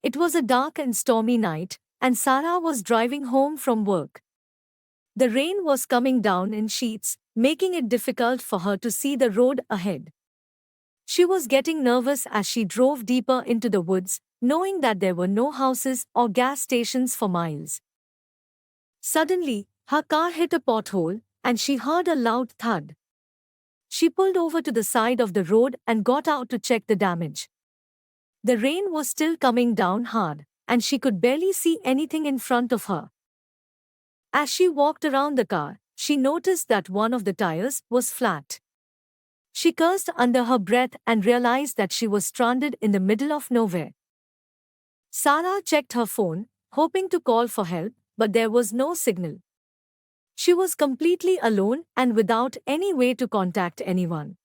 It was a dark and stormy night, and Sarah was driving home from work. The rain was coming down in sheets, making it difficult for her to see the road ahead. She was getting nervous as she drove deeper into the woods, knowing that there were no houses or gas stations for miles. Suddenly, her car hit a pothole, and she heard a loud thud. She pulled over to the side of the road and got out to check the damage. The rain was still coming down hard, and she could barely see anything in front of her. As she walked around the car, she noticed that one of the tires was flat. She cursed under her breath and realized that she was stranded in the middle of nowhere. Sarah checked her phone, hoping to call for help, but there was no signal. She was completely alone and without any way to contact anyone.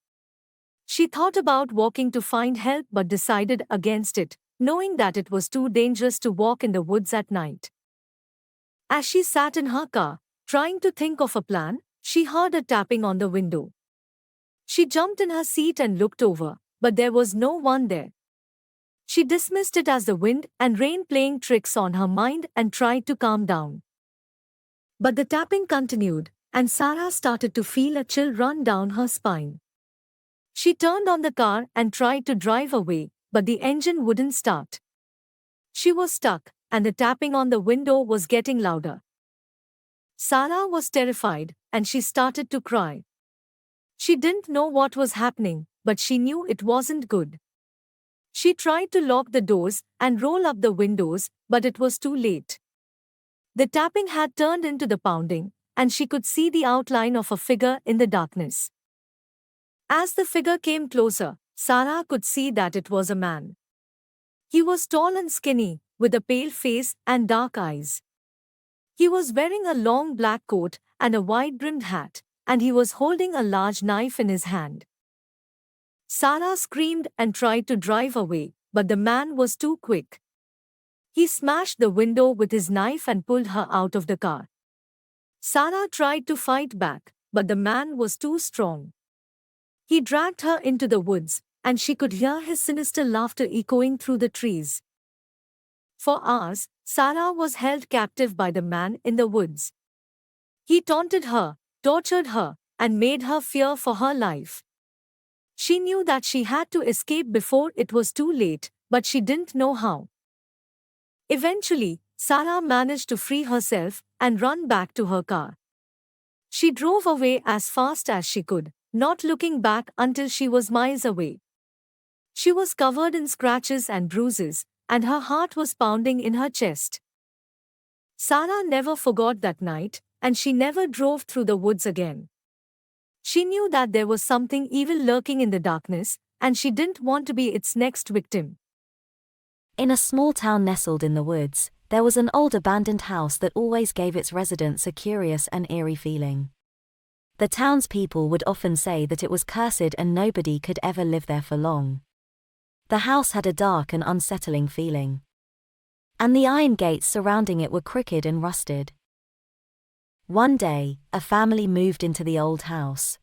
She thought about walking to find help but decided against it, knowing that it was too dangerous to walk in the woods at night. As she sat in her car, trying to think of a plan, she heard a tapping on the window. She jumped in her seat and looked over, but there was no one there. She dismissed it as the wind and rain playing tricks on her mind and tried to calm down. But the tapping continued, and Sarah started to feel a chill run down her spine. She turned on the car and tried to drive away, but the engine wouldn't start. She was stuck, and the tapping on the window was getting louder. Sarah was terrified, and she started to cry. She didn't know what was happening, but she knew it wasn't good. She tried to lock the doors and roll up the windows, but it was too late. The tapping had turned into the pounding, and she could see the outline of a figure in the darkness. As the figure came closer, Sarah could see that it was a man. He was tall and skinny, with a pale face and dark eyes. He was wearing a long black coat and a wide-brimmed hat, and he was holding a large knife in his hand. Sarah screamed and tried to drive away, but the man was too quick. He smashed the window with his knife and pulled her out of the car. Sarah tried to fight back, but the man was too strong. He dragged her into the woods, and she could hear his sinister laughter echoing through the trees. For hours, Sarah was held captive by the man in the woods. He taunted her, tortured her, and made her fear for her life. She knew that she had to escape before it was too late, but she didn't know how. Eventually, Sarah managed to free herself and run back to her car. She drove away as fast as she could, not looking back until she was miles away. She was covered in scratches and bruises, and her heart was pounding in her chest. Sarah never forgot that night, and she never drove through the woods again. She knew that there was something evil lurking in the darkness, and she didn't want to be its next victim. In a small town nestled in the woods, there was an old abandoned house that always gave its residents a curious and eerie feeling. The townspeople would often say that it was cursed and nobody could ever live there for long. The house had a dark and unsettling feeling. And the iron gates surrounding it were crooked and rusted. One day, a family moved into the old house.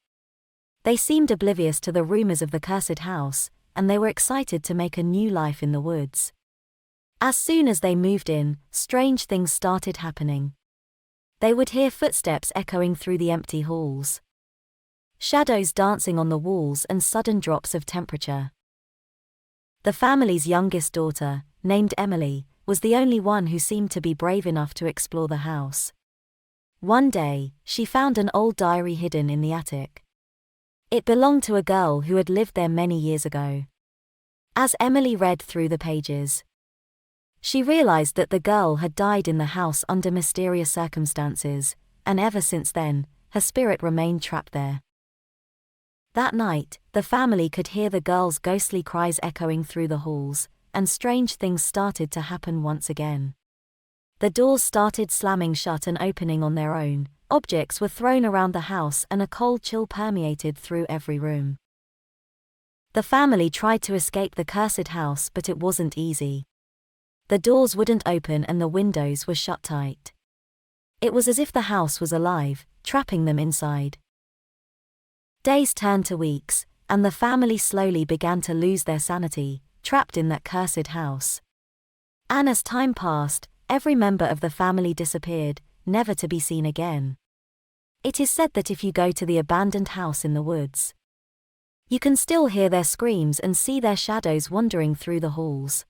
They seemed oblivious to the rumors of the cursed house, and they were excited to make a new life in the woods. As soon as they moved in, strange things started happening. They would hear footsteps echoing through the empty halls, shadows dancing on the walls, and sudden drops of temperature. The family's youngest daughter, named Emily, was the only one who seemed to be brave enough to explore the house. One day, she found an old diary hidden in the attic. It belonged to a girl who had lived there many years ago. As Emily read through the pages, she realized that the girl had died in the house under mysterious circumstances, and ever since then, her spirit remained trapped there. That night, the family could hear the girl's ghostly cries echoing through the halls, and strange things started to happen once again. The doors started slamming shut and opening on their own, objects were thrown around the house, and a cold chill permeated through every room. The family tried to escape the cursed house, but it wasn't easy. The doors wouldn't open and the windows were shut tight. It was as if the house was alive, trapping them inside. Days turned to weeks, and the family slowly began to lose their sanity, trapped in that cursed house. And as time passed, every member of the family disappeared, never to be seen again. It is said that if you go to the abandoned house in the woods, you can still hear their screams and see their shadows wandering through the halls.